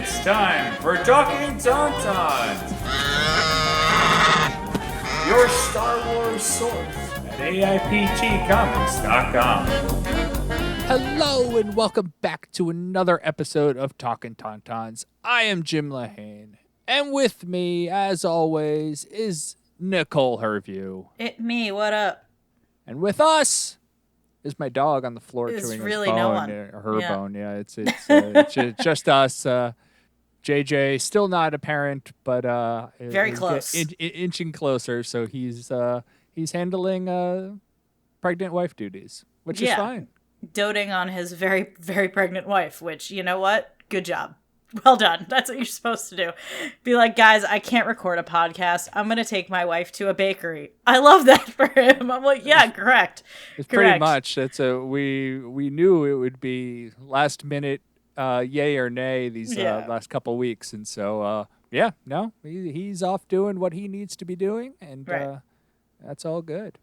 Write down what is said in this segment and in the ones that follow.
It's time for Talkin Tauntauns, your Star Wars source at AIPTcomics.com. Hello and welcome back to another episode of Talkin Tauntauns. I am Jim Lahane, and with me, as always, is Nicole Herview. Me, what up? And with us is my dog on the floor There's chewing really his no bone, one. her Yeah. bone. Yeah, it's just us. JJ still not a parent, but Very close. inching closer. So he's handling pregnant wife duties, which is fine. Doting on his very, very pregnant wife, which, you know what? Good job. Well done. That's what you're supposed to do. Be like, guys, I can't record a podcast. I'm going to take my wife to a bakery. I love that for him. I'm like, yeah, correct. It's pretty much. We knew it would be last minute yay or nay these last couple weeks. And so, he's off doing what he needs to be doing. And that's all good.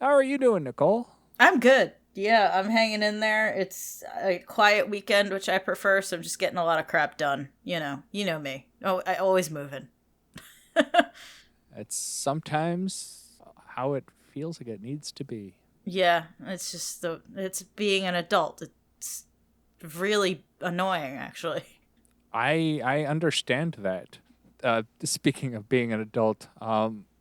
How are you doing, Nicole? I'm good. Yeah, I'm hanging in there. It's a quiet weekend, which I prefer, so I'm just getting a lot of crap done. You know me. Oh, I always moving. It's sometimes how it feels like it needs to be. Yeah, it's just it's being an adult. It's really annoying, actually. I understand that. Speaking of being an adult,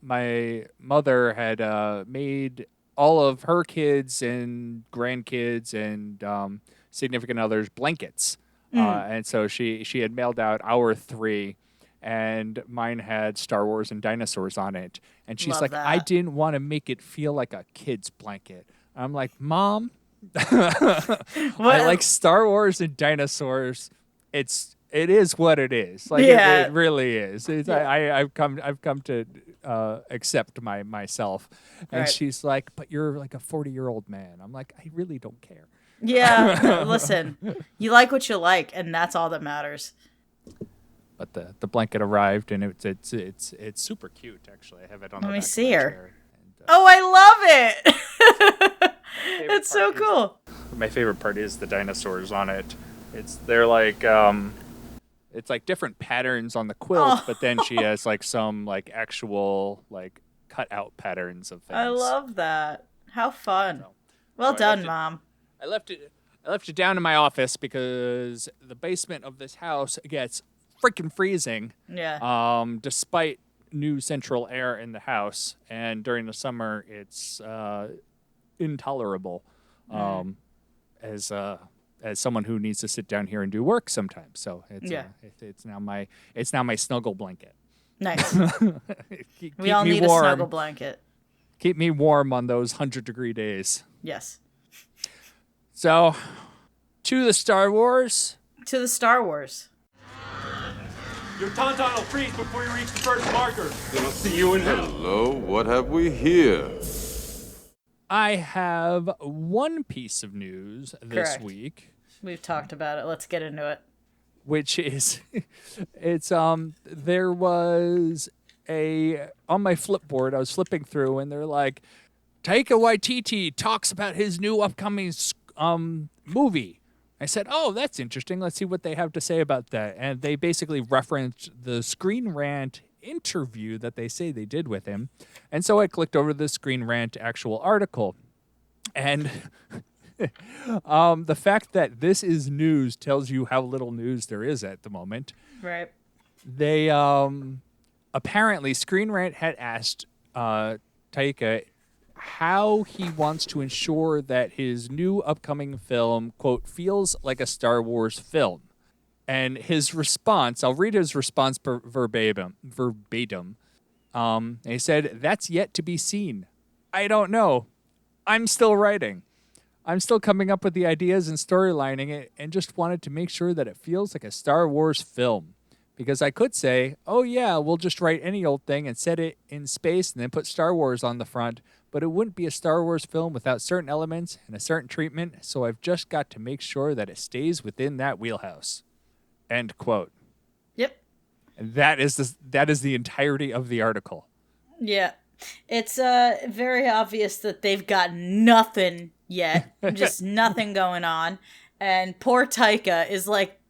my mother had made all of her kids and grandkids and significant others blankets. And so she had mailed out our 3, and mine had Star Wars and dinosaurs on it. And she's Love like, that. I didn't want to make it feel like a kid's blanket. I'm like, Mom, I like Star Wars and dinosaurs. It is what it is. Like it really is. I've come to accept myself. And she's like, but you're like a 40-year-old man. I'm like, I really don't care. Yeah, listen, you like what you like, and that's all that matters. But the blanket arrived, and it's super cute. Actually, I have it on. Let the me back see of my her. chair. And, Oh, I love it. It's so cool. My favorite part is the dinosaurs on it. They're like it's like different patterns on the quilt, Oh. but then she has like some like actual like cut out patterns of things. I love that. How fun. So- Well so I done, left it- Mom. I left it down in my office because the basement of this house gets freaking freezing. Yeah. Despite new central air in the house, and during the summer it's intolerable. As someone who needs to sit down here and do work sometimes, so it's now my snuggle blanket. Nice. Keep We all me need warm. a snuggle blanket. Keep me warm on those 100-degree days. Yes. So, to the Star Wars. To the Star Wars. Your tauntaun will freeze before you reach the first marker. Then I'll see you in hell. Hello, what have we here? I have one piece of news this Correct. week, We've talked about it. Let's get into it. which is there was on my Flipboard, I was flipping through, and they're like, Taika Waititi talks about his new upcoming movie. I said, oh, that's interesting. Let's see what they have to say about that. And they basically referenced the Screen Rant interview that they say they did with him. And so I clicked over the Screen Rant actual article. And the fact that this is news tells you how little news there is at the moment. Right. They apparently Screen Rant had asked Taika how he wants to ensure that his new upcoming film, quote, feels like a Star Wars film. And his response, I'll read his response verbatim. He said, that's yet to be seen. I don't know. I'm still writing. I'm still coming up with the ideas and storylining it, and just wanted to make sure that it feels like a Star Wars film. Because I could say, oh yeah, we'll just write any old thing and set it in space and then put Star Wars on the front, but it wouldn't be a Star Wars film without certain elements and a certain treatment, so I've just got to make sure that it stays within that wheelhouse. End quote. Yep. And that is the entirety of the article. Yeah. It's very obvious that they've got nothing yet. Just nothing going on. And poor Taika is like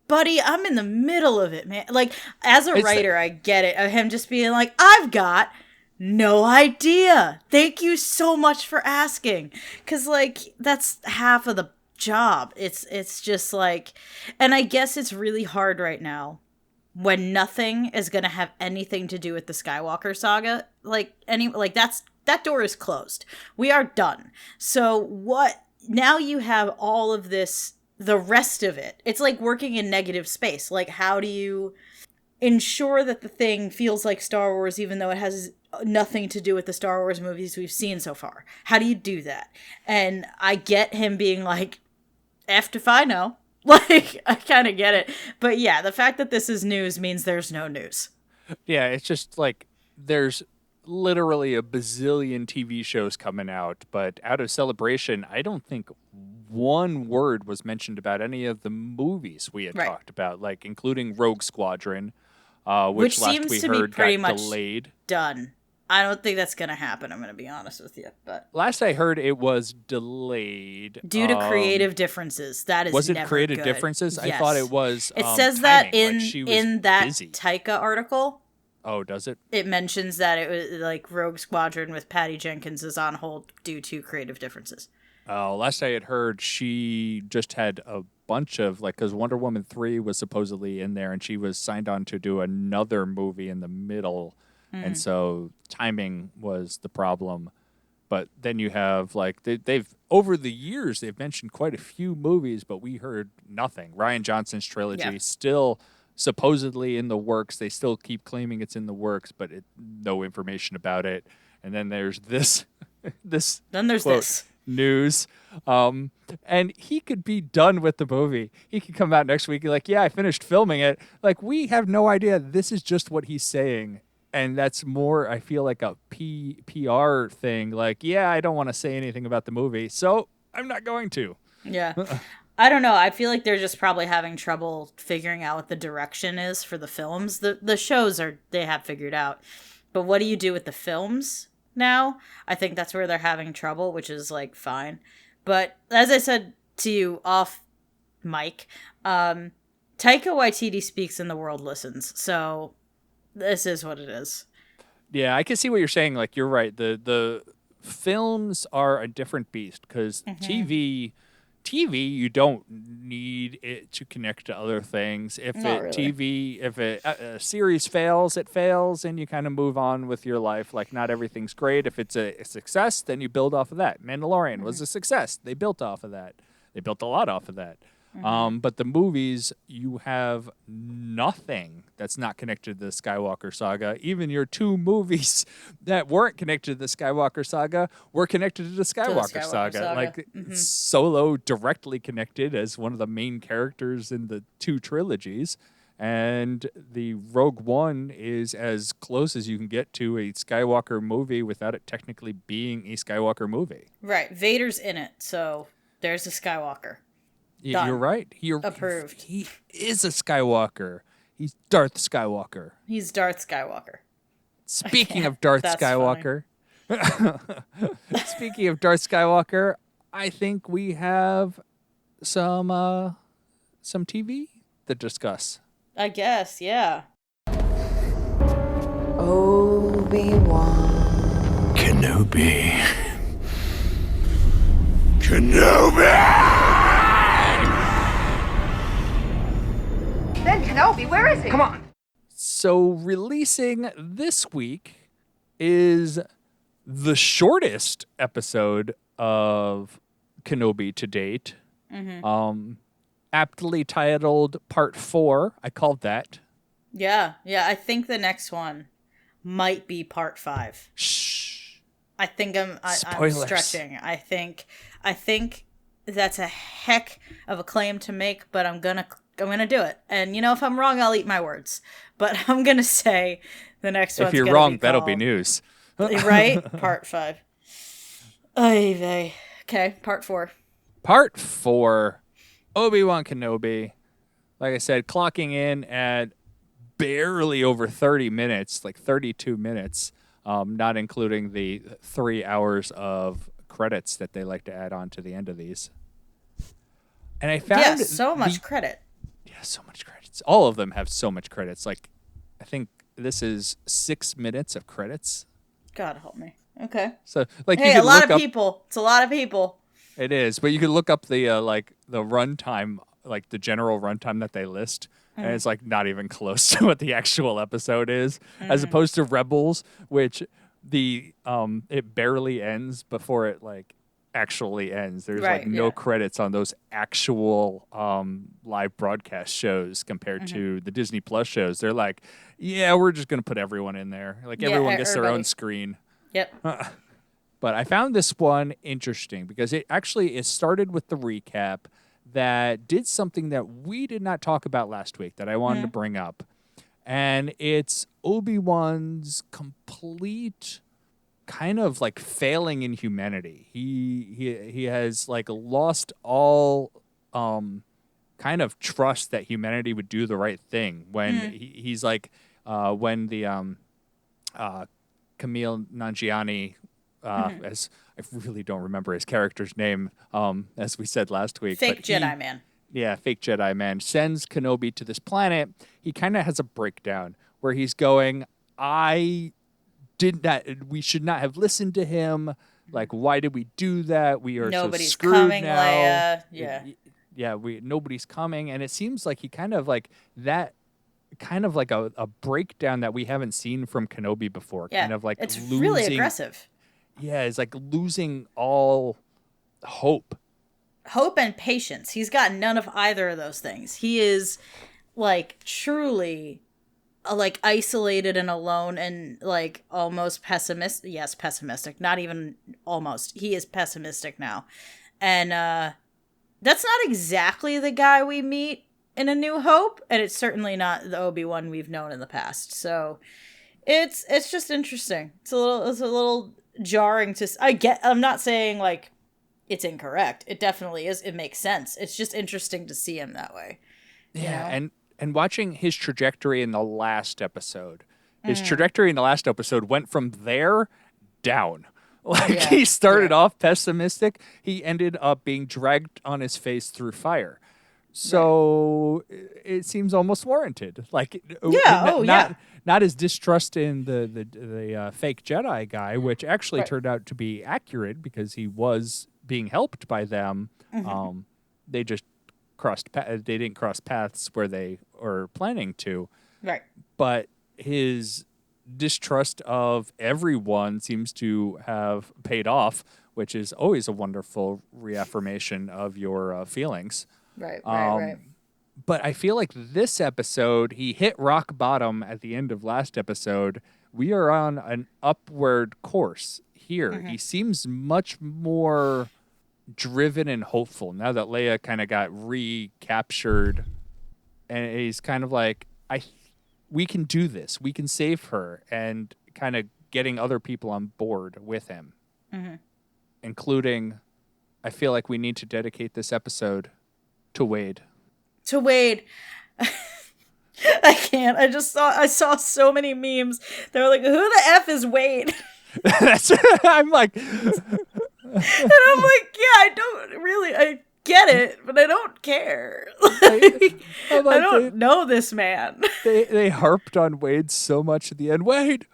buddy, I'm in the middle of it, man. Like, as a It's writer, I get it. Of him just being like, I've got no idea. Thank you so much for asking. Because, like, that's half of the job. It's just like, and I guess it's really hard right now when nothing is going to have anything to do with the Skywalker saga. That door is closed. We are done. So what, now you have all of this, the rest of it. It's like working in negative space. Like, how do you ensure that the thing feels like Star Wars even though it has nothing to do with the Star Wars movies we've seen so far? How do you do that? And I get him being like, F if I know. Like, I kind of get it. But yeah, the fact that this is news means there's no news. Yeah, it's just like there's literally a bazillion TV shows coming out, but out of Celebration, I don't think one word was mentioned about any of the movies we had talked about, like including Rogue Squadron, which last seems we to be heard pretty got much delayed. Done. I don't think that's going to happen, I'm going to be honest with you. But Last I heard, it was delayed. Due to creative differences. That is Was it never creative good. differences? Yes. I thought it was It says that timing, like she was in that busy. Taika article. Oh, does it? It mentions that it was like Rogue Squadron with Patty Jenkins is on hold due to creative differences. Oh, last I had heard, she just had a bunch of, like, because Wonder Woman 3 was supposedly in there, and she was signed on to do another movie in the middle. And so timing was the problem. But then you have, like, they've over the years, they've mentioned quite a few movies, but we heard nothing. Rian Johnson's trilogy still supposedly in the works. They still keep claiming it's in the works, but no information about it. And then there's this, Then there's quote, this. news. And he could be done with the movie. He could come out next week and like, yeah, I finished filming it. Like, we have no idea. This is just what he's saying. And that's more, I feel like a PR thing. Like, yeah, I don't want to say anything about the movie, so I'm not going to. Yeah. I don't know. I feel like they're just probably having trouble figuring out what the direction is for the films. The shows they have figured out. But what do you do with the films now? I think that's where they're having trouble, which is like fine. But as I said to you off mic, Taika Waititi speaks and the world listens. So this is what it is. Yeah, I can see what you're saying. Like, you're right. The films are a different beast because TV, you don't need it to connect to other things. If a series fails, it fails, and you kind of move on with your life. Like, not everything's great. If it's a success, then you build off of that. Mandalorian was a success. They built off of that. They built a lot off of that. But the movies, you have nothing that's not connected to the Skywalker saga. Even your two movies that weren't connected to the Skywalker saga were connected to the Skywalker saga. Like, Solo directly connected as one of the main characters in the two trilogies. And the Rogue One is as close as you can get to a Skywalker movie without it technically being a Skywalker movie. Right. Vader's in it, so there's a Skywalker. Done. You're right. Approved. He is a Skywalker. He's Darth Skywalker. He's Darth Skywalker. Speaking of Darth Skywalker, speaking of Darth Skywalker, I think we have some TV to discuss. I guess, yeah. Obi-Wan Kenobi. Kenobi! Ben Kenobi, where is he? Come on. So releasing this week is the shortest episode of Kenobi to date. Aptly titled Part 4. I called that. Yeah. I think the next one might be Part 5. Shh. I think I'm Spoilers. stretching. I think that's a heck of a claim to make, but I'm gonna do it. And if I'm wrong, I'll eat my words. But I'm gonna say the next one. If you're wrong, that'll be news. Right? Part 5. Oy vey. Okay, Part 4. Part 4. Obi-Wan Kenobi. Like I said, clocking in at barely over 30 minutes, like 32 minutes, not including the 3 hours credits that they like to add on to the end of these. And I found so much credit. has so much credits. All of them have so much credits. Like, I think this is 6 minutes of credits. God help me. Okay. So, like, hey, you a could lot look of up, people. It's a lot of people. It is, but you could look up the the runtime, like the general runtime that they list, and it's like not even close to what the actual episode is, as opposed to Rebels, which the it barely ends before it like actually ends. There's like no credits on those actual live broadcast shows compared to the Disney Plus shows. They're like, yeah, we're just gonna put everyone in there. Like everyone gets their own screen. Yep. But I found this one interesting because it started with the recap that did something that we did not talk about last week that I wanted to bring up. And it's Obi-Wan's complete kind of like failing in humanity. He has like lost all kind of trust that humanity would do the right thing when he's like when the Camille Nanjiani as I really don't remember his character's name, as we said last week. Fake Jedi Man. Yeah, fake Jedi Man sends Kenobi to this planet. He kind of has a breakdown where he's going, we should not have listened to him. Like, why did we do that? We are Nobody's so screwed coming, now. Leia. Yeah. Nobody's coming. And it seems like he kind of like that, kind of like a breakdown that we haven't seen from Kenobi before. Yeah. Kind of like it's losing, really aggressive. Yeah, it's like losing all hope. Hope and patience. He's got none of either of those things. He is like truly like isolated and alone and like almost pessimistic. Yes, pessimistic. Not even almost. He is pessimistic now. And that's not exactly the guy we meet in A New Hope, and it's certainly not the Obi-Wan we've known in the past. So it's just interesting. It's a little jarring to I'm not saying like it's incorrect. It definitely is. It makes sense. It's just interesting to see him that way. Yeah, you know? and watching his trajectory in the last episode. His trajectory in the last episode went from there down. Like he started off pessimistic, he ended up being dragged on his face through fire. So it seems almost warranted. Like not his distrust in the fake Jedi guy, which actually turned out to be accurate because he was being helped by them. They just they didn't cross paths where they were planning to. Right. But his distrust of everyone seems to have paid off, which is always a wonderful reaffirmation of your feelings. Right. But I feel like this episode, he hit rock bottom at the end of last episode. We are on an upward course here. He seems much more driven and hopeful now that Leia kind of got recaptured. And he's kind of like, we can do this. We can save her. And kind of getting other people on board with him. Including, I feel like we need to dedicate this episode to Wade. To Wade. I can't. I saw so many memes. They were like, who the F is Wade? I'm like... And I'm like, I get it, but I don't care. I don't know this man. They harped on Wade so much at the end. Wade,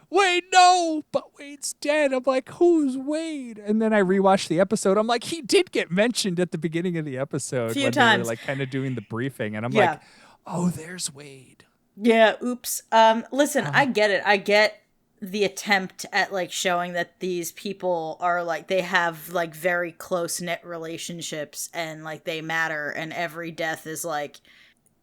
no, but Wade's dead. I'm like, who's Wade? And then I rewatched the episode. I'm like, he did get mentioned at the beginning of the episode. A few when times. They were like kind of doing the briefing. And I'm like, oh, there's Wade. Yeah, oops. Listen, I get it. I get the attempt at like showing that these people are like they have like very close-knit relationships and like they matter and every death is like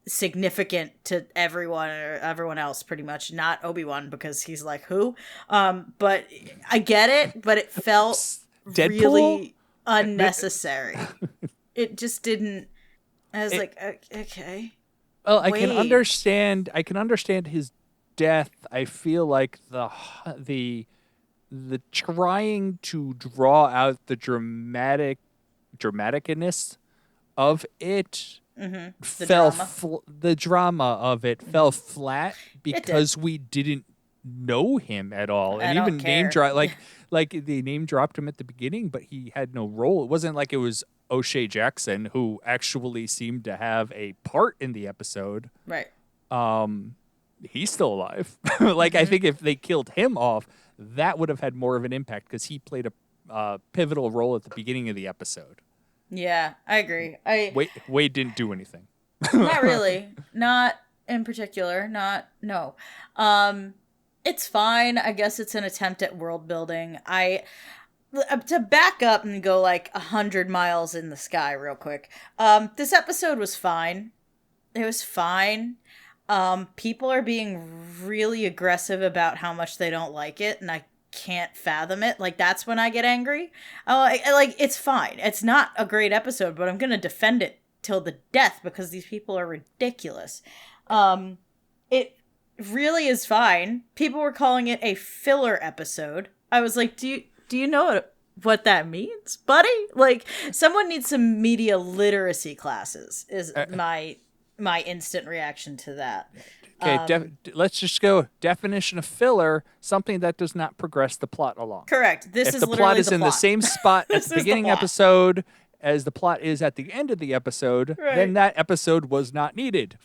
significant to everyone or everyone else pretty much, not Obi-Wan because he's like who but I get it, but it felt really unnecessary. It just didn't. I was like, okay, well, I can understand his death. I feel like the trying to draw out the dramaticness of it the drama of it fell flat because we didn't know him at all. And even name drop like they name dropped him at the beginning, but he had no role. It wasn't like it was O'Shea Jackson who actually seemed to have a part in the episode. Right. He's still alive. Like I think if they killed him off, that would have had more of an impact because he played a pivotal role at the beginning of the episode. Yeah, I agree. Wade didn't do anything. Not really. Not in particular. No. It's fine. I guess it's an attempt at world building. To back up and go like 100 miles in the sky real quick. This episode was fine. It was fine. People are being really aggressive about how much they don't like it, and I can't fathom it. Like, that's when I get angry. It's fine. It's not a great episode, but I'm gonna defend it till the death because these people are ridiculous. It really is fine. People were calling it a filler episode. I was like, do you know what that means, buddy? Like, someone needs some media literacy classes is my instant reaction to that. Okay, let's just go definition of filler, something that does not progress the plot along. Correct. This if is the literally plot is in the same spot at the beginning episode as the plot is at the end of the episode, then that episode was not needed.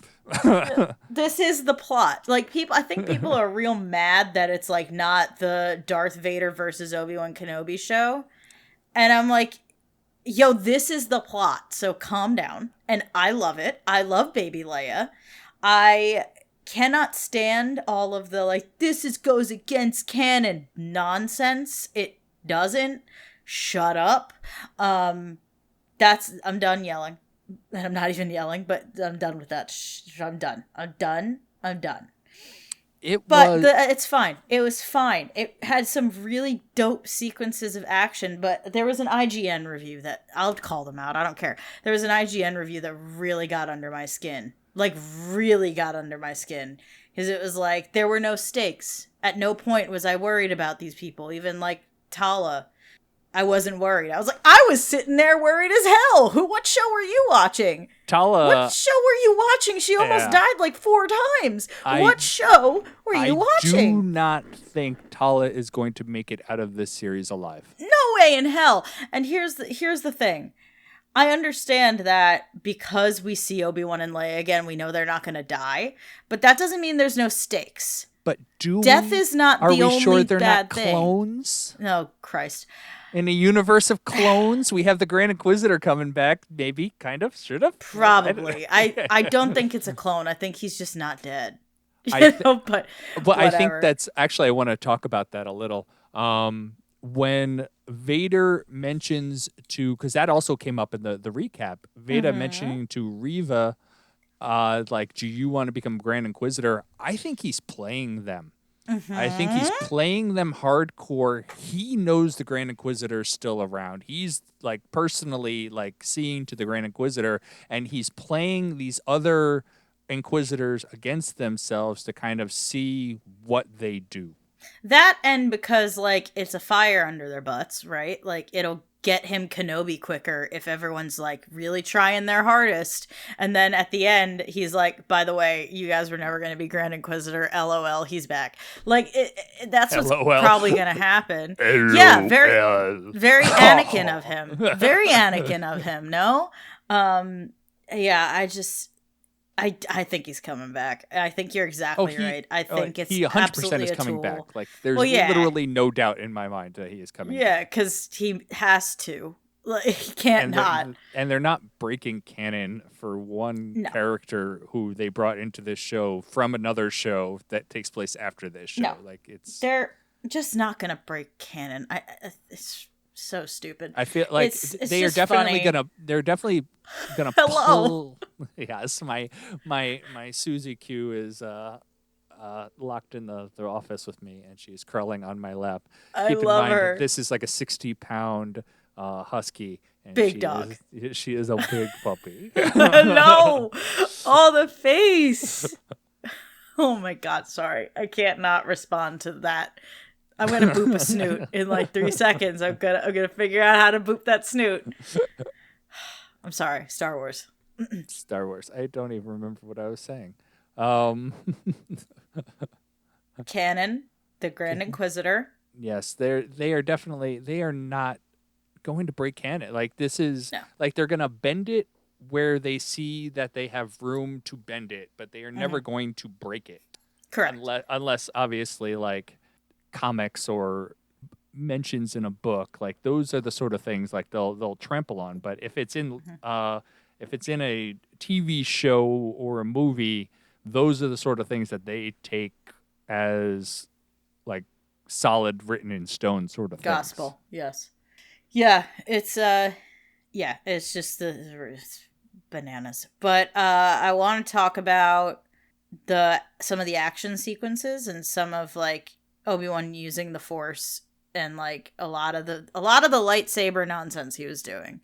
This is the plot. Like, I think people are real mad that it's like not the Darth Vader versus Obi-Wan Kenobi show. And I'm like, yo, this is the plot. So calm down. And I love it. I love Baby Leia. I cannot stand all of the like, goes against canon nonsense. It doesn't. Shut up. I'm done yelling. And I'm not even yelling, but I'm done with that. I'm done. It's fine. It was fine. It had some really dope sequences of action, but there was an IGN review that, I'll call them out, I don't care. There was an IGN review that really got under my skin. Like, really got under my skin. Because it was like, there were no stakes. At no point was I worried about these people. Even, like, Tala, I wasn't worried. I was like, I was sitting there worried as hell. What show were you watching? Tala. What show were you watching? She almost died like 4 times. What show were you watching? I do not think Tala is going to make it out of this series alive. No way in hell. And here's the thing. I understand that because we see Obi-Wan and Leia again, we know they're not going to die. But that doesn't mean there's no stakes. But death is not the only Are we sure they're bad not thing. clones? Oh, Christ. In a universe of clones, we have the Grand Inquisitor coming back. Maybe, kind of, should have. Probably. I don't think it's a clone. I think he's just not dead. But I think that's actually, I want to talk about that a little. When Vader mentions because that also came up in the recap, Vader mentioning to Reva, like, do you want to become Grand Inquisitor? I think he's playing them. I think he's playing them hardcore. He knows the Grand Inquisitor is still around. He's like personally like seeing to the Grand Inquisitor, and he's playing these other Inquisitors against themselves to kind of see what they do. That, and because like it's a fire under their butts, right? Like, it'll get him Kenobi quicker if everyone's like really trying their hardest. And then at the end, he's like, by the way, you guys were never going to be Grand Inquisitor. LOL, he's back. Like, that's what's probably going to happen. Yeah, very Anakin of him. Very Anakin of him, no? Yeah, I think he's coming back. I think you're exactly right. I think it's he 100% absolutely is coming tool. back. Like, there's literally no doubt in my mind that he is coming back. Yeah, because he has to. Like, he can't not. And they're not breaking canon for one character who they brought into this show from another show that takes place after this show. No. Like, they're just not gonna break canon. It's so stupid. I feel like they're definitely gonna Hello. pull. Yes, my Susie Q is locked in the office with me, and she's curling on my lap. Keep in mind her. This is like a 60-pound husky. And big dog. She is a big puppy. No, the face. Oh my God! Sorry, I can't not respond to that. I'm gonna boop a snoot in like 3 seconds. I'm gonna figure out how to boop that snoot. I'm sorry, Star Wars. Star Wars. I don't even remember what I was saying. Canon, the Grand Inquisitor, Yes, they are not going to break canon. Like this is No. like they're gonna bend it where they see that they have room to bend it, but they are never going to break it. Correct. Unless obviously like comics or mentions in a book, like those are the sort of things like they'll trample on. But if it's in a TV show or a movie, those are the sort of things that they take as like solid written in stone sort of things. Gospel. Yes. Yeah, it's it's just it's bananas. But I want to talk about some of the action sequences and some of like Obi-Wan using the Force and like a lot of the lightsaber nonsense he was doing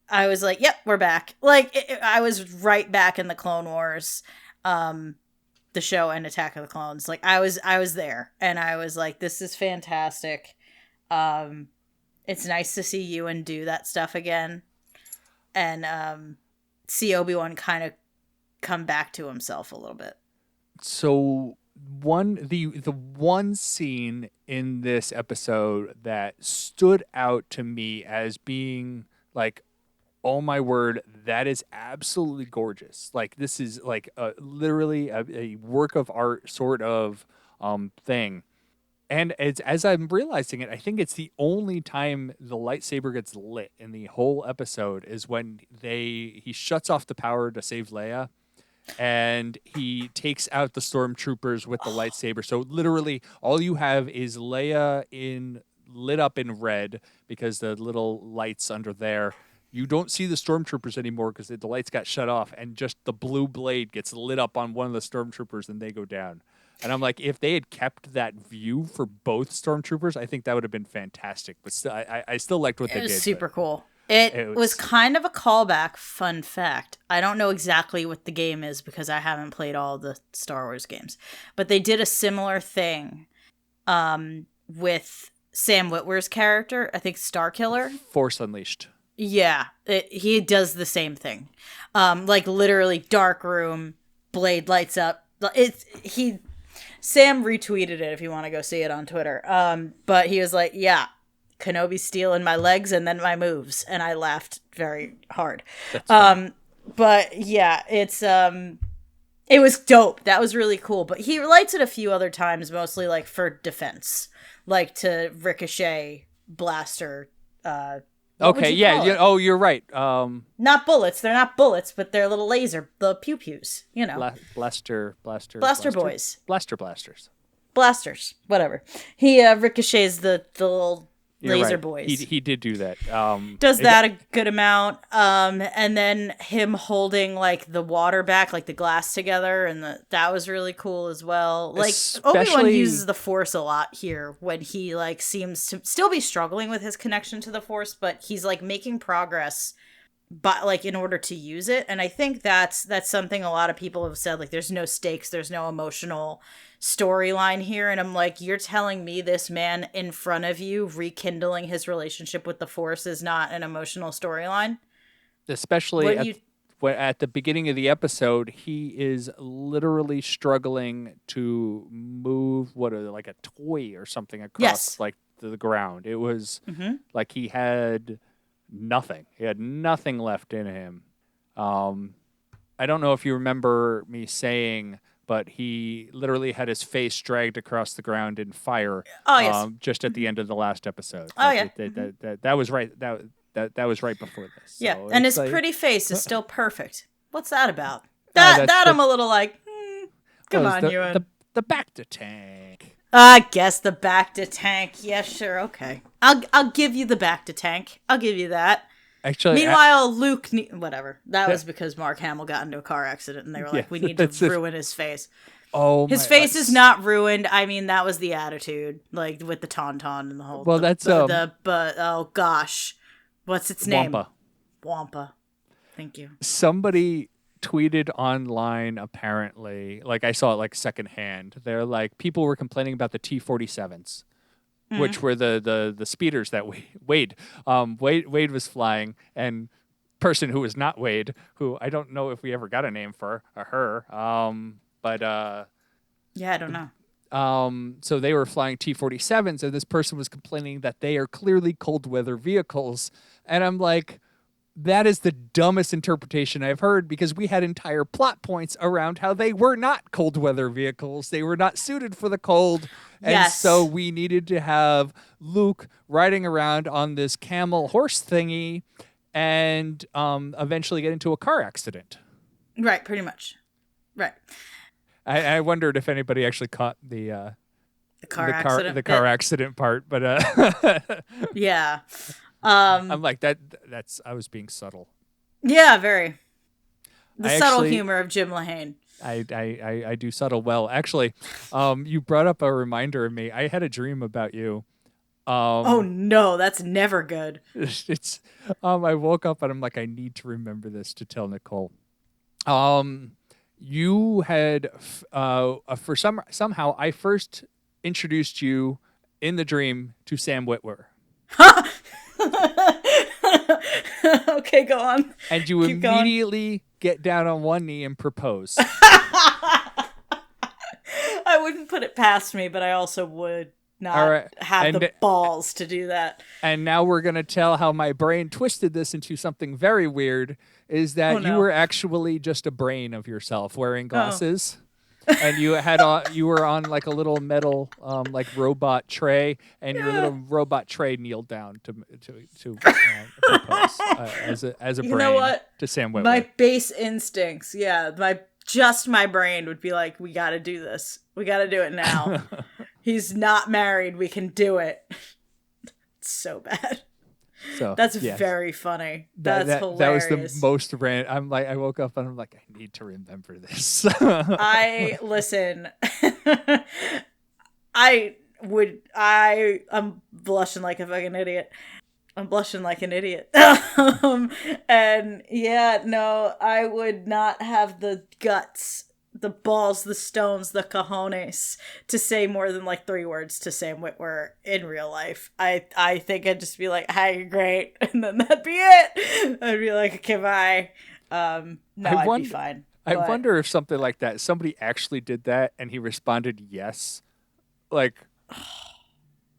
I was like, yep, we're back. Like I was right back in the Clone Wars, the show and Attack of the Clones. Like I was there and I was like, this is fantastic. It's nice to see Ewan do that stuff again and see Obi-Wan kind of come back to himself a little bit. So the one scene in this episode that stood out to me as being like, oh my word, that is absolutely gorgeous. Like this is like literally a work of art sort of thing. And as I'm realizing it, I think it's the only time the lightsaber gets lit in the whole episode is when he shuts off the power to save Leia, and he takes out the stormtroopers with the lightsaber. So literally, all you have is Leia lit up in red because the little lights under there. You don't see the stormtroopers anymore because the lights got shut off, and just the blue blade gets lit up on one of the stormtroopers, and they go down. And I'm like, if they had kept that view for both stormtroopers, I think that would have been fantastic. But still, I still liked what they did. It was super cool. It was kind of a callback. Fun fact. I don't know exactly what the game is because I haven't played all the Star Wars games. But they did a similar thing with Sam Witwer's character. I think Starkiller. Force Unleashed. Yeah. He does the same thing. Like literally dark room, blade lights up. Sam retweeted it if you want to go see it on Twitter. But he was like, yeah, Kenobi stealing my legs and then my moves. And I laughed very hard. But yeah, it was dope. That was really cool. But he lights it a few other times, mostly like for defense, like to ricochet blaster. Okay, yeah. Oh, you're right. Not bullets. They're not bullets, but they're little laser, the pew-pews, you know. Blaster boys. Blasters. Blasters, whatever. He ricochets the little laser boys. He did do that. Does that a good amount. And then him holding like the water back, like the glass together, and that was really cool as well. Like Obi-Wan uses the Force a lot here when he like seems to still be struggling with his connection to the Force, but he's like making progress. But like in order to use it, and I think that's something a lot of people have said. Like, there's no stakes, there's no emotional storyline here, and I'm like, you're telling me this man in front of you rekindling his relationship with the Force is not an emotional storyline? Especially at the beginning of the episode, he is literally struggling to move like a toy or something across like the ground. It was like he had nothing. He had nothing left in him. I don't know if you remember me saying, but he literally had his face dragged across the ground in fire. Oh, yes. Just at the end of the last episode. Oh, like yeah. That was right. That was right before this. Yeah, so and his pretty face is still perfect. What's that about? That I'm a little like, come on, Ewan. The Bacta tank. I guess the Bacta tank. Yeah, sure, okay. I'll give you the Bacta tank. I'll give you that. Actually, meanwhile, Luke, whatever. That was because Mark Hamill got into a car accident, and they were like, "We need to ruin his face." Oh, his face is not ruined. I mean, that was the attitude, like with the tauntaun and the whole. Well, but oh gosh, what's its name? Wampa. Thank you. Somebody tweeted online, apparently, like I saw it like secondhand. They're like, people were complaining about the T-47s. Which were the speeders that Wade was flying, and person who was not Wade, who I don't know if we ever got a name for her, but yeah, I don't know. So they were flying T-47s, and this person was complaining that they are clearly cold weather vehicles. And I'm like, that is the dumbest interpretation I've heard, because we had entire plot points around how they were not cold weather vehicles. They were not suited for the cold. And Yes. so we needed to have Luke riding around on this camel horse thingy and eventually get into a car accident. Right, pretty much. Right. I wondered if anybody actually caught the accident. the car accident part, but Yeah. I'm like that's I was being subtle. Yeah, very. The I subtle actually- humor of Jim Lahane. I do subtle well. Actually, you brought up a reminder of me. I had a dream about you. Oh no, that's never good. It's I woke up and I'm like, I need to remember this to tell Nicole. You had for somehow I first introduced you in the dream to Sam Witwer. Okay, go on. And you Keep going. immediately get down on one knee and propose. I wouldn't put it past me, but I also would not All right. have the And- balls to do that. And now we're going to tell how my brain twisted this into something very weird, is that Oh, no. you were actually just a brain of yourself wearing glasses. And you had you were on like a little metal like robot tray, and your little robot tray kneeled down to propose as a brain You know what? to Sam Witwer. My base instincts, yeah, my brain would be like, we got to do this. We got to do it now. He's not married. We can do it. It's so bad. So That's yes. very funny. That That's hilarious. That was the most random. I'm like, I woke up and I'm like, I need to remember this. Listen. I'm blushing like a fucking idiot. I'm blushing like an idiot. And yeah, no, I would not have the guts, the balls, the stones, the cojones to say more than like 3 words to Sam Witwer in real life. I think I'd just be like, hi, great. And then that'd be it. I'd be like, okay, bye. No, I'd be fine. I But- wonder if something like that, somebody actually did that and he responded yes. Like,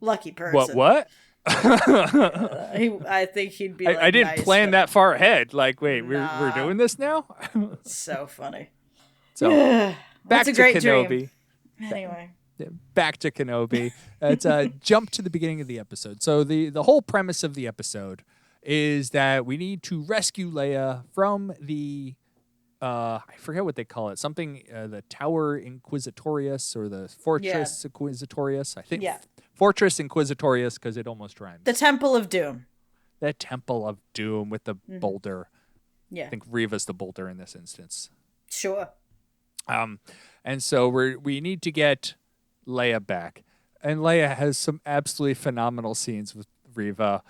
Lucky person. what? I think he'd be like, I didn't nice, plan but that far ahead. Like, wait, we're Nah. doing this now? So funny. So, back That's a to great Kenobi. dream. Anyway. Back to Kenobi. It's jump to the beginning of the episode. So the whole premise of the episode is that we need to rescue Leia from the I forget what they call it. Something the Tower Inquisitorius or the Fortress Inquisitorius. I think Yeah. Fortress Inquisitorius, because it almost rhymes. The Temple of Doom. That Temple of Doom with the boulder. Yeah. I think Reva's the boulder in this instance. Sure. And so we need to get Leia back. And Leia has some absolutely phenomenal scenes with Reva.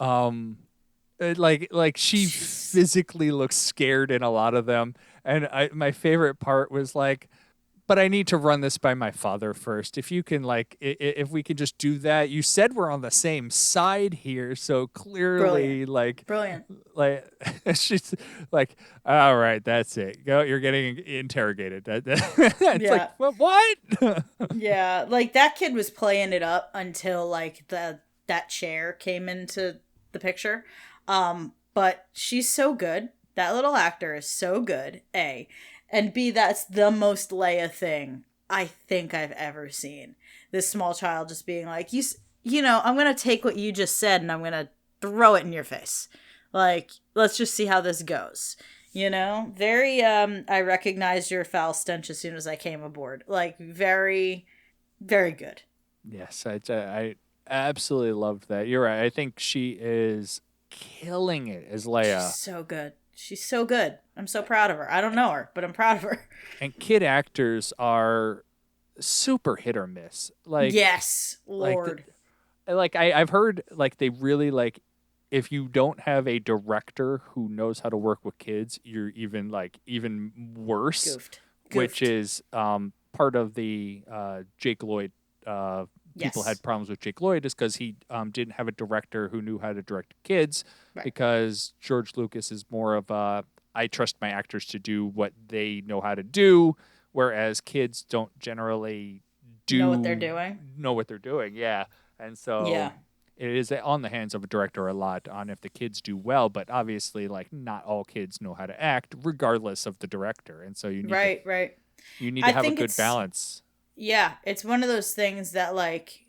Like she physically looks scared in a lot of them. And my favorite part was like, but I need to run this by my father first. If you can, like, if we can just do that. You said we're on the same side here, so clearly, Brilliant. like she's like, all right, that's it. Go, you're getting interrogated. It's Yeah. like, what? Yeah, like that kid was playing it up until like that chair came into the picture. But she's so good. That little actor is so good. A. And B, that's the most Leia thing I think I've ever seen. This small child just being like, you know, I'm going to take what you just said and I'm going to throw it in your face. Like, let's just see how this goes. You know, very, I recognized your foul stench as soon as I came aboard. Like, very, very good. Yes, I absolutely loved that. You're right. I think she is killing it as Leia. She's so good. She's so good. I'm so proud of her. I don't know her, but I'm proud of her. And kid actors are super hit or miss. Like, yes, Lord. I've heard like they really like if you don't have a director who knows how to work with kids, you're even worse. Goofed. Which is part of the Jake Lloyd. People Yes. had problems with Jake Lloyd is because he didn't have a director who knew how to direct kids. Right. Because George Lucas is more of a I trust my actors to do what they know how to do, whereas kids don't generally know what they're doing. Know what they're doing, yeah. And so Yeah. it is on the hands of a director a lot on if the kids do well, but obviously, like, not all kids know how to act, regardless of the director. And so you need Right. you need to I have a think good balance. Yeah, it's one of those things that, like,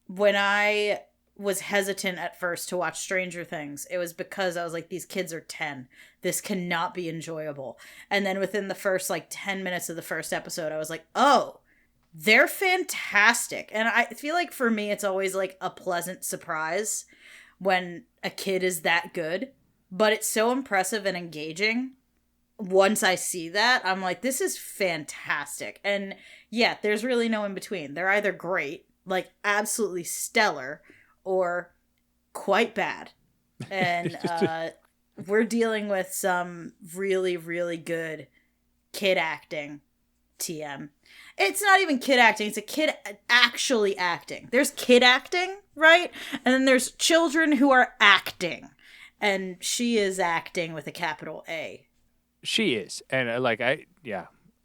when I was hesitant at first to watch Stranger Things, it was because I was like, these kids are 10. This cannot be enjoyable. And then within the first, like, 10 minutes of the first episode, I was like, oh, they're fantastic. And I feel like for me, it's always, like, a pleasant surprise when a kid is that good. But it's so impressive and engaging. Once I see that, I'm like, this is fantastic. And yeah, there's really no in between. They're either great, like absolutely stellar, or quite bad. And we're dealing with some really, really good kid acting, TM. It's not even kid acting, it's a kid actually acting. There's kid acting, right? And then there's children who are acting. And she is acting with a capital A. She is. And I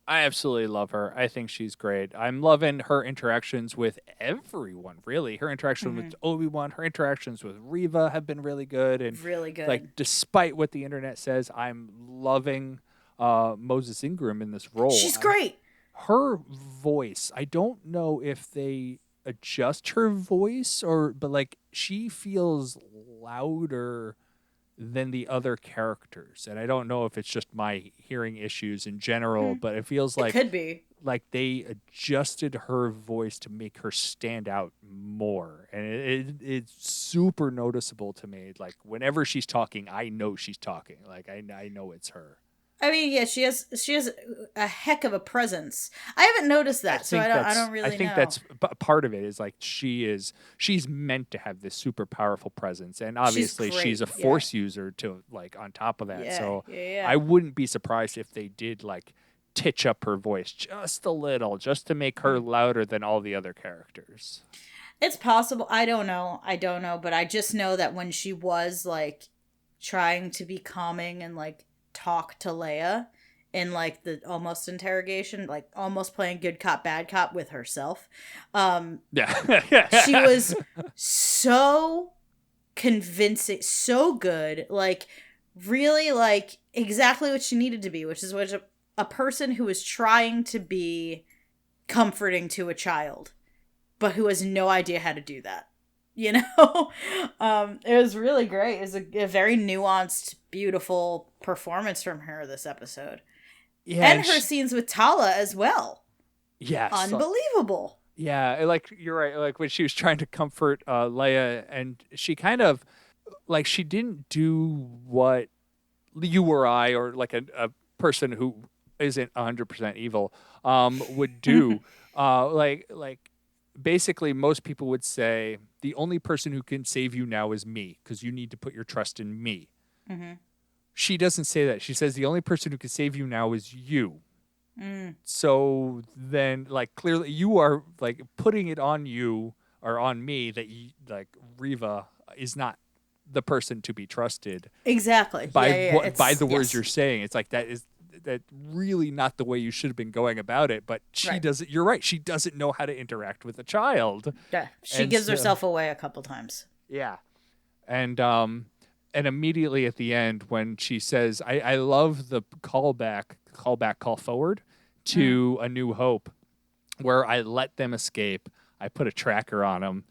absolutely love her. I think she's great. I'm loving her interactions with everyone, really. Her interaction with Obi-Wan, her interactions with Reva have been really good. And really good. Like, despite what the internet says, I'm loving Moses Ingram in this role. She's great. Her voice, I don't know if they adjust her voice but like, she feels louder than the other characters, and I don't know if it's just my hearing issues in general, but it feels like it could be like they adjusted her voice to make her stand out more, and it's super noticeable to me. Like, whenever she's talking, I know she's talking. Like, I know it's her. I mean, yeah, she has a heck of a presence. I haven't noticed that, so I don't really know. I think that's part of it is like she's meant to have this super powerful presence, and obviously she's a force user to, like, on top of that. I wouldn't be surprised if they did, like, titch up her voice just a little, just to make her louder than all the other characters. It's possible. I don't know, but I just know that when she was, like, trying to be calming and, like, talk to Leia in, like, the almost interrogation, like almost playing good cop bad cop with herself, she was so convincing, so good, like, really, like, exactly what she needed to be, which is a person who is trying to be comforting to a child but who has no idea how to do that. You know, it was really great. It was a very nuanced, beautiful performance from her this episode. Yeah, and her scenes with Tala as well. Yes. Unbelievable. Yeah, like, you're right. Like, when she was trying to comfort Leia, and she kind of, like, she didn't do what you or I, or like a person who isn't 100% evil, would do. Basically, most people would say, the only person who can save you now is me, because you need to put your trust in me. Mm-hmm. She doesn't say that. She says, the only person who can save you now is you. So then, like, clearly you are, like, putting it on you or on me that like, Reva is not the person to be trusted. Exactly. By the words you're saying. It's like, that really not the way you should have been going about it, but she doesn't. You're right. She doesn't know how to interact with a child. Yeah, she gives herself away a couple times. Yeah, and immediately at the end when she says, I love the call forward to A New Hope, where I let them escape. I put a tracker on them.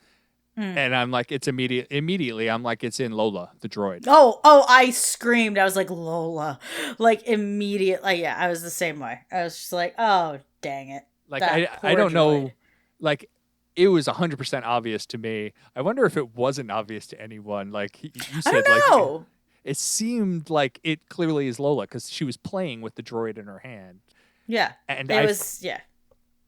And I'm like, it's immediately, I'm like, it's in Lola, the droid. Oh, I screamed. I was like, Lola. Like, immediately. Yeah, I was the same way. I was just like, oh, dang it. Like, I don't know. Like, it was 100% obvious to me. I wonder if it wasn't obvious to anyone. Like, you said, I don't know. Like, it seemed like it clearly is Lola, because she was playing with the droid in her hand. Yeah. And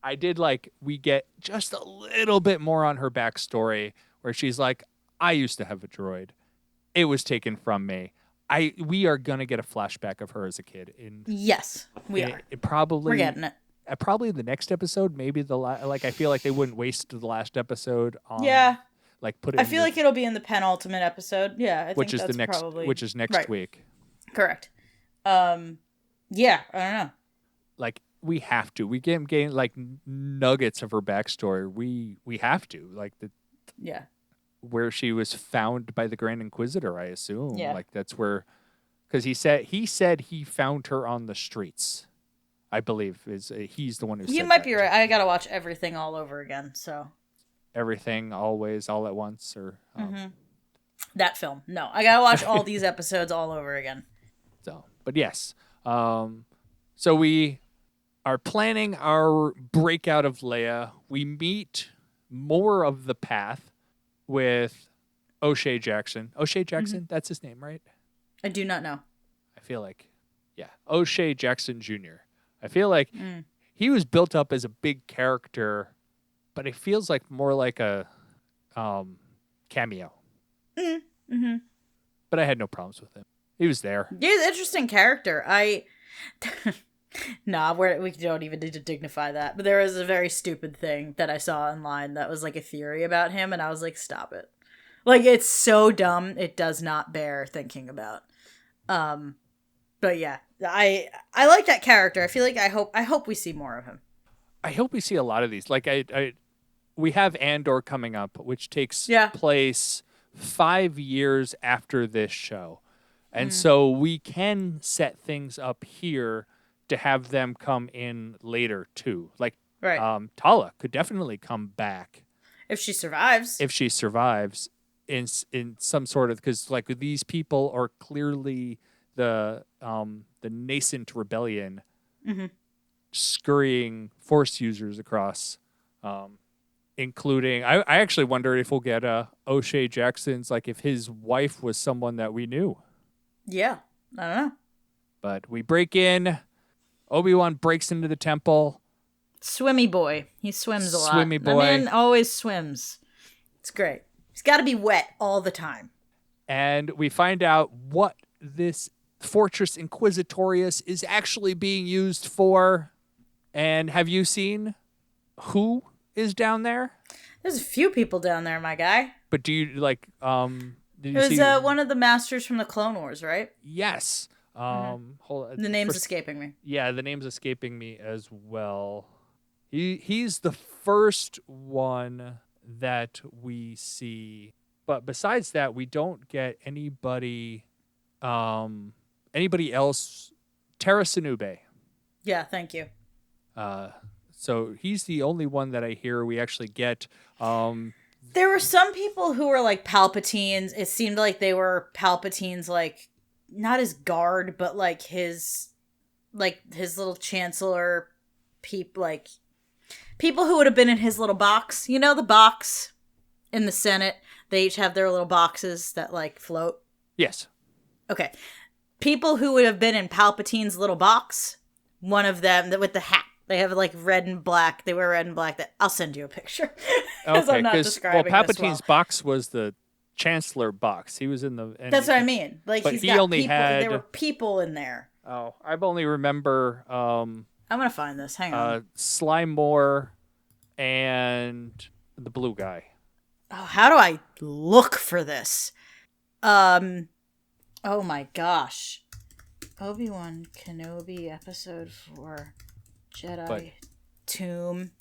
I did, like, we get just a little bit more on her backstory, where she's like, I used to have a droid. It was taken from me. We are going to get a flashback of her as a kid. Yes, we are. We're getting it. Probably the next episode, maybe I feel like they wouldn't waste the last episode on. Yeah. Like, put it. I feel like it'll be in the penultimate episode. Yeah, which is next week. Correct. Yeah, I don't know. Like, we have to. We gain like nuggets of her backstory. We have to like Yeah. where she was found by the Grand Inquisitor. I assume Yeah. like that's where, because he said he found her on the streets. I believe he's the one who. You said might that. be right. I gotta watch everything all over again. So Everything, always, all at once, or that film. No, I gotta watch all these episodes all over again. so. But yes, so we are planning our breakout of Leia. We meet more of the path with O'Shea Jackson. O'Shea Jackson, that's his name, right? I do not know. I feel like, yeah, O'Shea Jackson Jr. I feel like he was built up as a big character, but it feels like more like a cameo. Mm-hmm. But I had no problems with him. He was there. He's an interesting character. Nah, we don't even need to dignify that. But there was a very stupid thing that I saw online that was like a theory about him, and I was like, stop it. Like, it's so dumb, it does not bear thinking about. But yeah, I like that character. I feel like I hope we see more of him. I hope we see a lot of these. Like we have Andor coming up, which takes place 5 years after this show. And so we can set things up here to have them come in later too. Like Tala could definitely come back if she survives. If she survives in some sort of, because like these people are clearly the nascent rebellion scurrying Force users across, including I actually wonder if we'll get O'Shea Jackson's, like if his wife was someone that we knew. Yeah, I don't know. But we break in. Obi-Wan breaks into the temple. Swimmy boy. He swims a lot. Swimmy boy. The man always swims. It's great. He's got to be wet all the time. And we find out what this Fortress Inquisitorius is actually being used for. And have you seen who is down there? There's a few people down there, my guy. But do you like did you it was see one of the masters from the Clone Wars, right? Yes. Hold on. The name's escaping me. Yeah, the name's escaping me as well. He's the first one that we see. But besides that, we don't get anybody else. Tara Sinube. Yeah, thank you. So he's the only one that I hear we actually get. There were some people who were like Palpatine's. It seemed like they were Palpatine's, like, not his guard, but like his little chancellor people who would have been in his little box. You know, the box in the Senate. They each have their little boxes that like float. Yes. Okay. People who would have been in Palpatine's little box. One of them with the hat. They have like red and black. They wear red and black. I'll send you a picture. Because I'm not describing Palpatine's box was the Chancellor box. He was in the. That's what I mean. Like, but he's he got only people. had. There were people in there. Oh, I only remember. I'm gonna find this. Hang on. Sly Moore, and the blue guy. Oh, how do I look for this? Oh my gosh. Obi-Wan Kenobi episode 4. Jedi Tomb.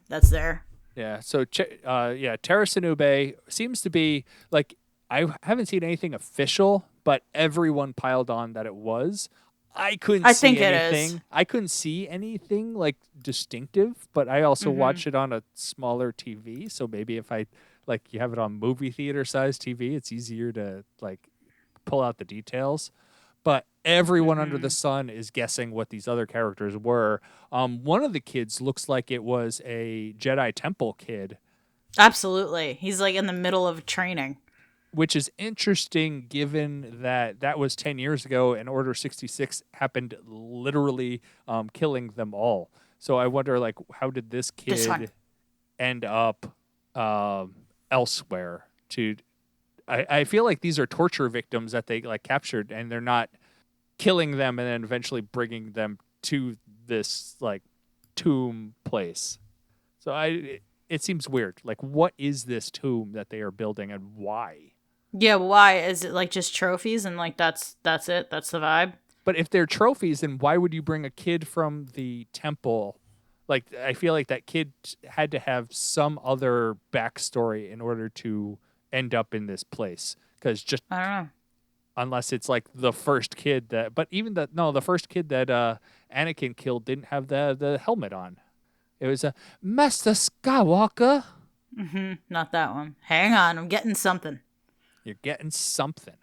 That's there. Yeah. So, Tara Sinube seems to be like, I haven't seen anything official, but everyone piled on that it was. I couldn't see anything. I couldn't see anything like distinctive, but I also watch it on a smaller TV. So maybe if you have it on movie theater size TV, it's easier to like pull out the details. But everyone under the sun is guessing what these other characters were. One of the kids looks like it was a Jedi Temple kid. Absolutely. He's like in the middle of training. Which is interesting given that was 10 years ago and Order 66 happened literally killing them all. So I wonder, like, how did this kid end up elsewhere? I feel like these are torture victims that they like captured, and they're not killing them and then eventually bringing them to this like tomb place. So it seems weird. Like, what is this tomb that they are building, and why? Yeah, why is it like just trophies and like that's it? That's the vibe. But if they're trophies, then why would you bring a kid from the temple? Like, I feel like that kid had to have some other backstory in order to end up in this place. Because just I don't know. unless it's like the first kid that, but even the first kid that Anakin killed didn't have the helmet on. It was a Master Skywalker. Not that one. Hang on, I'm getting something. You're getting something.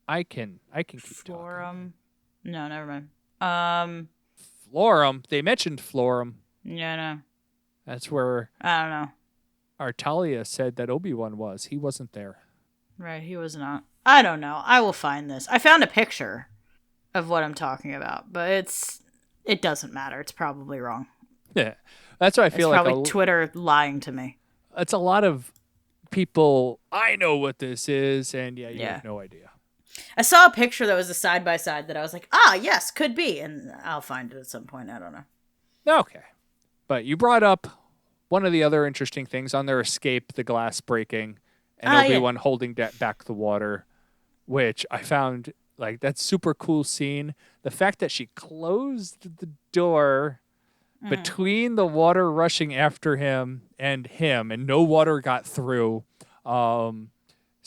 I can keep talking. Florum. No, never mind. Florum. They mentioned Florum. Yeah, no. That's where I don't know. Artalia said that Obi-Wan was. He wasn't there. Right, he was not. I don't know. I will find this. I found a picture of what I'm talking about, but it doesn't matter. It's probably wrong. Yeah. That's what I feel it's like. Probably Twitter lying to me. It's a lot of people. I know what this is, and you have no idea. I saw a picture that was a side by side that I was like, yes, could be, and I'll find it at some point. I don't know. Okay, but you brought up one of the other interesting things on their escape: the glass breaking, and Obi-Wan holding back the water, which I found like that's super cool scene. The fact that she closed the door between the water rushing after him, and no water got through.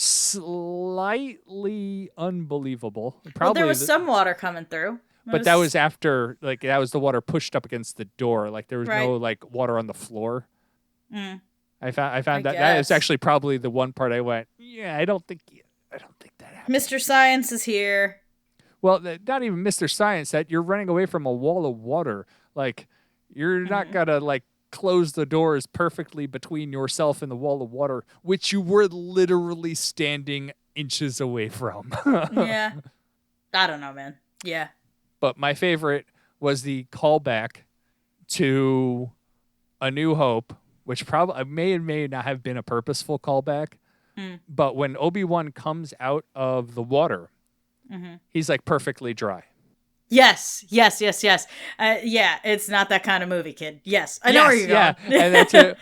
Slightly unbelievable. Probably there was some water coming through. But that was after, like, that was the water pushed up against the door. Like, there was no, like, water on the floor. I found that is actually probably the one part I went, I don't think that happened. Mr. Science is here. Well, not even Mr. Science, that you're running away from a wall of water. Like, you're not going to, like, close the doors perfectly between yourself and the wall of water, which you were literally standing inches away from. Yeah. I don't know, man. Yeah. But my favorite was the callback to A New Hope, which probably may not have been a purposeful callback. But when Obi-Wan comes out of the water, he's like perfectly dry. Yes. Yeah, it's not that kind of movie, kid. Yes, I know where you're going. Yeah, and that's it.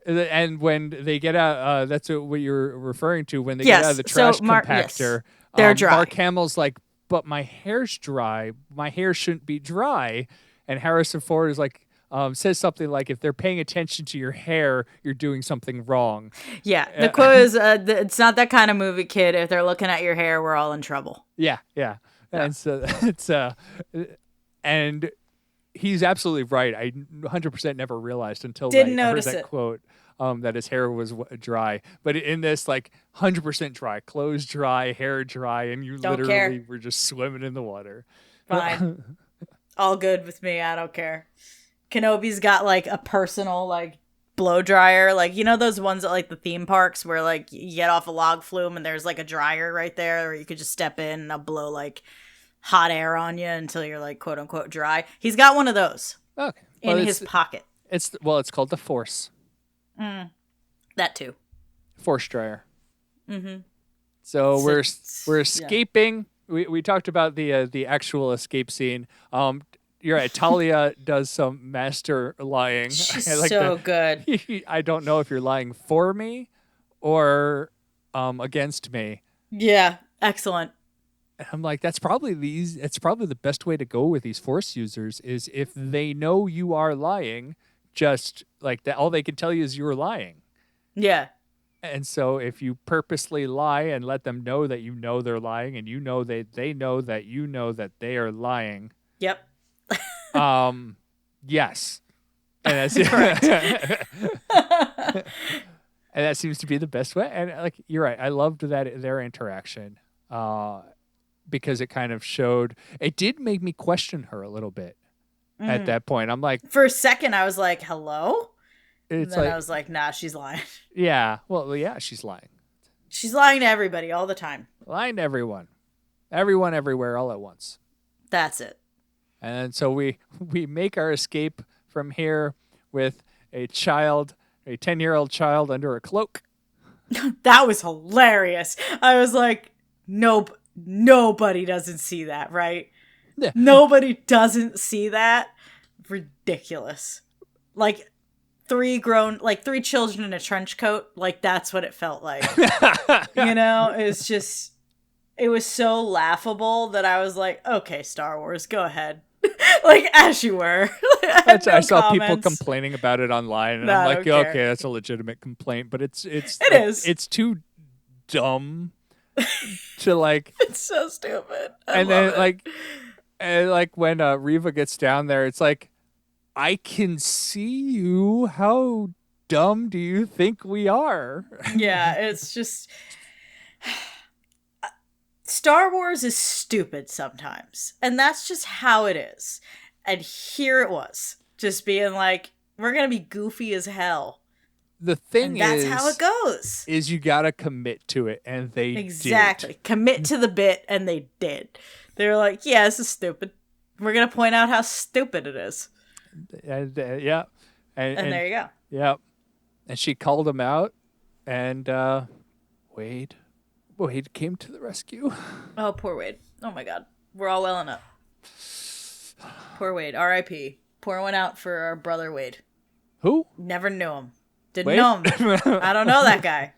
And when they get out, that's what you're referring to. When they get out of the trash compactor, they're dry. Mark Hamill's like, but my hair's dry. My hair shouldn't be dry. And Harrison Ford is like, says something like, if they're paying attention to your hair, you're doing something wrong. Yeah, the quote is, it's not that kind of movie, kid. If they're looking at your hair, we're all in trouble. Yeah. And so it's and he's absolutely right. I 100% never realized until I heard that quote that his hair was dry. But in this, like 100% dry, clothes dry, hair dry, and you literally were just swimming in the water. Fine, all good with me. I don't care. Kenobi's got like a personal like blow dryer, like those ones at like the theme parks where like you get off a log flume and there's like a dryer right there where you could just step in and they'll blow like hot air on you until you're like quote unquote dry. He's got one of those in his pocket. It's called the Force. That too. Force dryer. So we're escaping. Yeah. We talked about the actual escape scene. You're right. Talia does some master lying. She's so good. I don't know if you're lying for me or against me. Yeah, excellent. And I'm like, that's probably the best way to go with these Force users is if they know you are lying, just like that, all they can tell you is you're lying. Yeah. And so if you purposely lie and let them know that you know they're lying and you know they know that you know that they are lying. Yep. Yes. And that's correct. And that seems to be the best way. And like you're right, I loved their interaction. Because it kind of showed, it did make me question her a little bit at that point. I'm like, for a second, I was like, hello? And then I was like, nah, she's lying. Yeah. Well, yeah, she's lying. She's lying to everybody all the time. Lying to everyone. Everyone, everywhere, all at once. That's it. And so we make our escape from here with a 10-year-old child under a cloak. That was hilarious. I was like, nope. Nobody doesn't see that, right? Yeah. Nobody doesn't see that. Ridiculous. Like three children in a trench coat. Like that's what it felt like. It's just it was so laughable that I was like, okay, Star Wars, go ahead. Like, as you were. I saw people complaining about it online, and I'm I like, don't care. okay, that's a legitimate complaint, but it is. It's too dumb to like. It's so stupid. I And love then it. like when Reva gets down there, it's like, I can see you. How dumb do you think we are? Yeah, it's just Star Wars is stupid sometimes, and that's just how it is. And here it was, just being like, we're gonna be goofy as hell. The thing And is, that's how it goes. Is you gotta commit to it, and they Exactly. did. Commit to the bit, and they did. They were like, yeah, this is stupid. We're gonna point out how stupid it is. And yeah, And there you go. Yeah, and she called him out, and Wade came to the rescue. Oh, poor Wade. Oh my god. We're all welling up. Poor Wade. R.I.P. Pour one out for our brother Wade. Who? Never knew him. Didn't Wade? know him. I don't know that guy.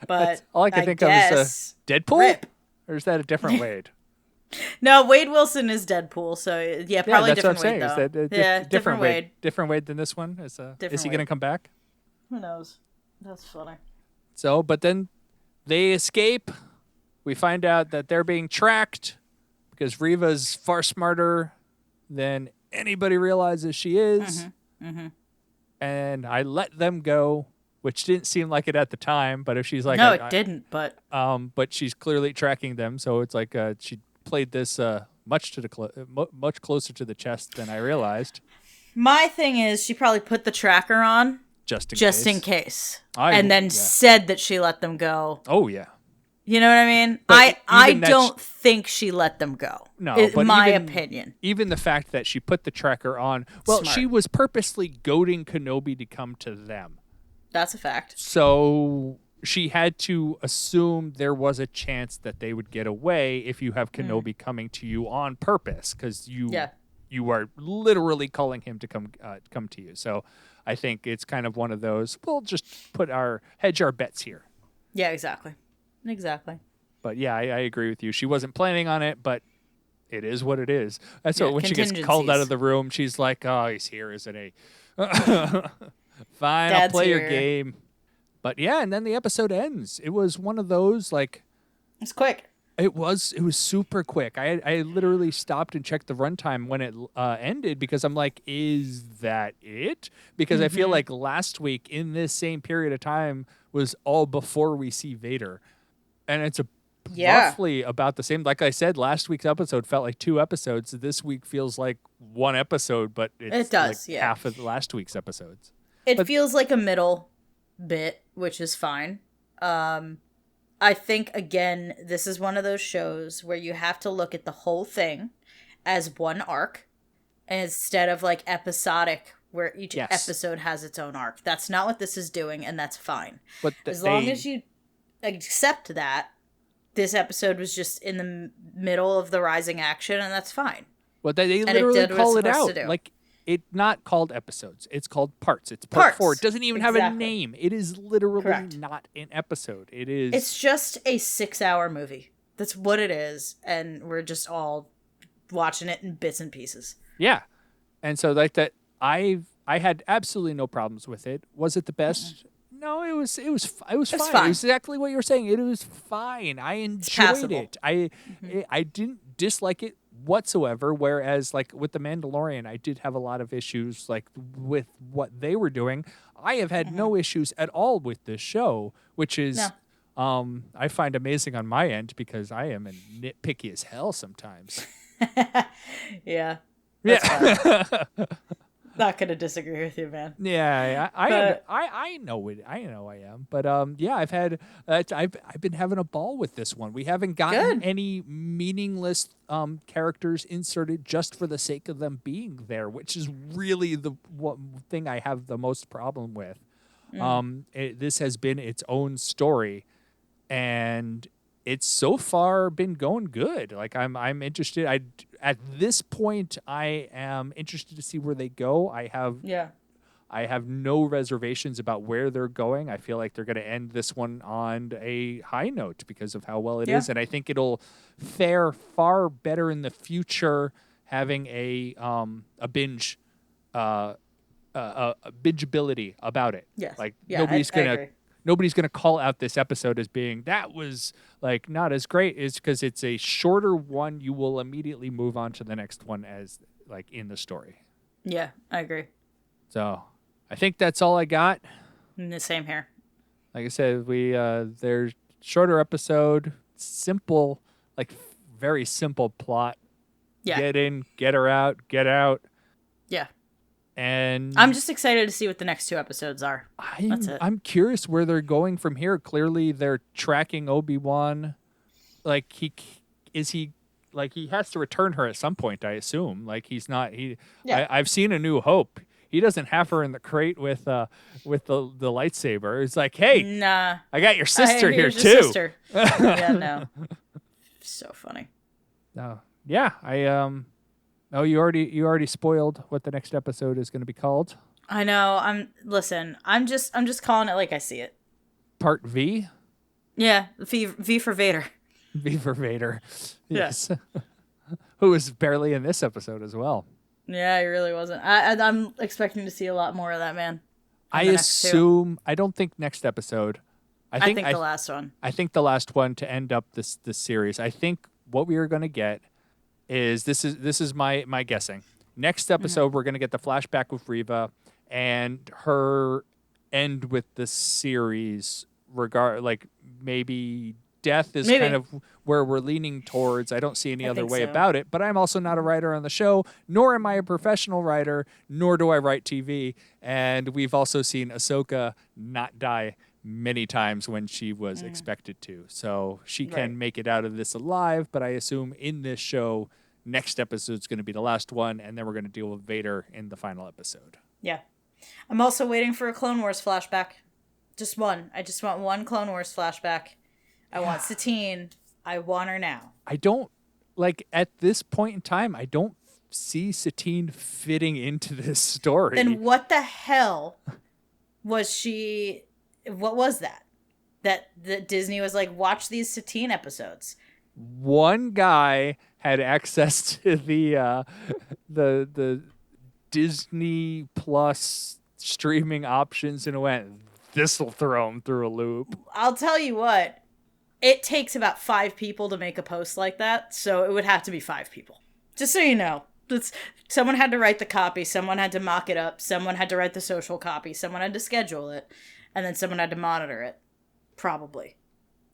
But All I can think of is Deadpool? Rip. Or is that a different Wade? No, Wade Wilson is Deadpool, so yeah, probably that's what I'm different saying. Wade, Is though. that Different Wade. Different Wade than this one? Is he going to Wade. come back? Who knows? That's funny. So, but then they escape. We find out that they're being tracked because Reva's far smarter than anybody realizes she is. And I let them go, which didn't seem like it at the time. But if she's like, No, it didn't, but but she's clearly tracking them, so it's like she played this much closer to the chest than I realized. my thing is she probably put the tracker on Just in case. I- And then yeah. said that she let them go. Oh yeah. You know what I mean? But I even that don't think she let them go. No, in but my even- opinion. Even the fact that she put the tracker on, well, Smart. she was purposely goading Kenobi to come to them. That's a fact. So she had to assume there was a chance that they would get away if you have Kenobi coming to you on purpose, because you are literally calling him to come to you. So I think it's kind of one of those. We'll just hedge our bets here. Yeah, exactly. Exactly. But yeah, I agree with you. She wasn't planning on it, but it is what it is. That's what when she gets called out of the room, she's like, "Oh, he's here, isn't he?" Fine, I'll Dad's play your here. game. But yeah, and then the episode ends. It was one of those like It's quick. it was super quick. I literally stopped and checked the runtime when it ended because I'm like, is that it? Because I feel like last week in this same period of time was all before we see Vader, and it's roughly about the same. Like I said, last week's episode felt like 2 episodes. This week feels like 1 episode, but it does, like yeah. half of last week's episodes. It feels like a middle bit, which is fine. I think, again, this is one of those shows where you have to look at the whole thing as one arc instead of like episodic, where each episode has its own arc. That's not what this is doing, and that's fine. But as long as you accept that, this episode was just in the middle of the rising action, and that's fine. But they And it literally did what call it's it supposed out. to do. Like, it's not called episodes. It's called parts. It's part Parts. 4. It doesn't even have a Exactly. name. It is literally Correct. not an episode. It is. It's just a 6-hour movie. That's what it is, and we're just all watching it in bits and pieces. Yeah. And so like that, I had absolutely no problems with it. Was it the best? No, it was fine. fine. It was exactly what you were saying. It was fine. I enjoyed passable. it. I didn't dislike it whatsoever. Whereas like with The Mandalorian, I did have a lot of issues like with what they were doing. I have had no issues at all with this show, which is I find amazing on my end because I am nitpicky as hell sometimes. Yeah. Yeah. Not gonna disagree with you, man. Yeah, But- I know it. I know I am. But yeah, I've been having a ball with this one. We haven't gotten Good. any meaningless characters inserted just for the sake of them being there, which is really the thing I have the most problem with. This has been its own story, and it's so far been going good. Like I'm interested. At this point, I am interested to see where they go. I have I have no reservations about where they're going. I feel like they're going to end this one on a high note because of how well it is, and I think it'll fare far better in the future having a binge bingeability about it. Yes. Like Yeah, nobody's I agree. gonna call out this episode as being that was like not as great. It's because it's a shorter one. You will immediately move on to the next one as like in the story. Yeah, I agree. So I think that's all I got. The same here. Like I said, there's shorter episode, simple, like very simple plot. Yeah. Get in, get her out, get out. Yeah. And I'm just excited to see what the next 2 episodes are. That's it. I'm curious where they're going from here. Clearly, they're tracking Obi-Wan. Like he has to return her at some point. I assume. Like he's not. I've seen A New Hope. He doesn't have her in the crate with the lightsaber. It's like, hey, Nah. I got your sister here Here's your too. Sister. Yeah, no. So funny. No, yeah, Oh, you already spoiled what the next episode is going to be called. I know. I'm just calling it like I see it. Part V? Yeah, V for Vader. V for Vader. Yes. Who was barely in this episode as well. Yeah, he really wasn't. I'm expecting to see a lot more of that man. I assume. I don't think next episode. I think the last one. I think the last one to end up this series. I think what we are going to get is this is my guessing. Next episode, we're going to get the flashback with Reva and her end with the series. Like maybe death is kind of where we're leaning towards. I don't see any other way about it, but I'm also not a writer on the show, nor am I a professional writer, nor do I write TV. And we've also seen Ahsoka not die many times when she was expected to. So she can make it out of this alive, but I assume in this show, next episode is going to be the last one, and then we're going to deal with Vader in the final episode. Yeah. I'm also waiting for a Clone Wars flashback. Just one. I just want one Clone Wars flashback. I want Satine. I want her now. I don't, like, at this point in time, I don't see Satine fitting into this story. Then what the hell was she... What was that? That Disney was like, watch these Satine episodes. One guy had access to the Disney Plus streaming options and went, this'll throw him through a loop. I'll tell you what, it takes about 5 people to make a post like that, so it would have to be 5 people. Just so you know. Someone had to write the copy, someone had to mock it up, someone had to write the social copy, someone had to schedule it, and then someone had to monitor it. Probably.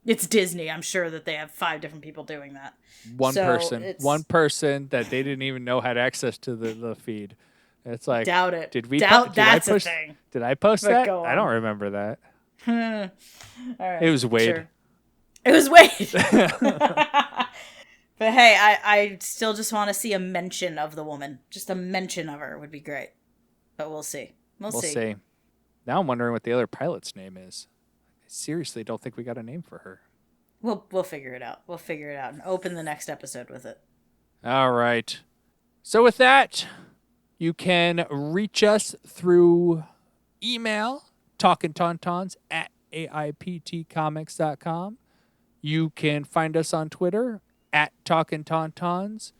It's Disney. I'm sure that they have 5 different people doing that. One person that they didn't even know had access to the feed. It's like, doubt it. That's a thing. Did I post But that? go on. I don't remember that. All right. It was Wade. Sure. It was Wade. But hey, I still just want to see a mention of the woman. Just a mention of her would be great. But we'll see. We'll see. Now I'm wondering what the other pilot's name is. I seriously don't think we got a name for her. We'll figure it out. We'll figure it out and open the next episode with it. All right. So with that, you can reach us through email, talkintauntauns@aiptcomics.com. You can find us on Twitter @Talkin Tauntauns.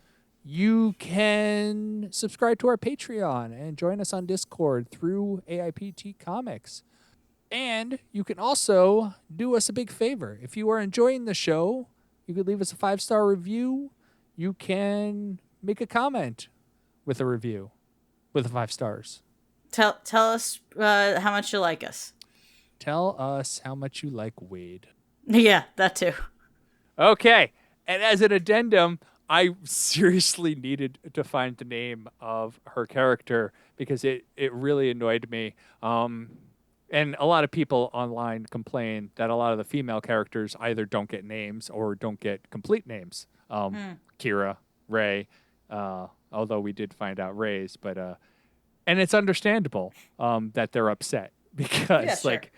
You can subscribe to our Patreon and join us on Discord through AIPT Comics. And you can also do us a big favor. If you are enjoying the show, you could leave us a 5-star review. You can make a comment with a review with 5 stars. Tell us how much you like us. Tell us how much you like Wade. Yeah, that too. Okay. And as an addendum, I seriously needed to find the name of her character because it really annoyed me. And a lot of people online complain that a lot of the female characters either don't get names or don't get complete names. Kira, Rey, although we did find out Rey's, but and it's understandable that they're upset because like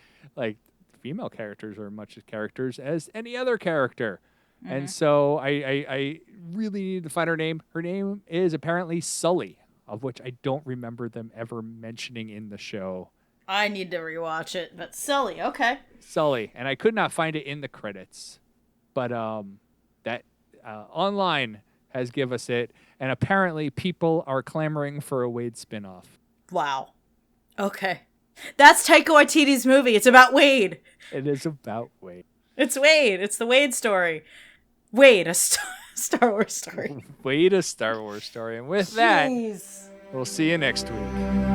female characters are much as characters as any other character. And so I really needed to find her name. Her name is apparently Sully. of which I don't remember them ever mentioning in the show. I need to rewatch it, but Sully, okay. Sully, and I could not find it in the credits, but that online has give us it, and apparently people are clamoring for a Wade spinoff. Wow. Okay. That's Taika Waititi's movie. It's about Wade. It is about Wade. It's Wade. It's the Wade story. Wade, a Star Wars story. Wade, a Star Wars story. And with that, Jeez. we'll see you next week.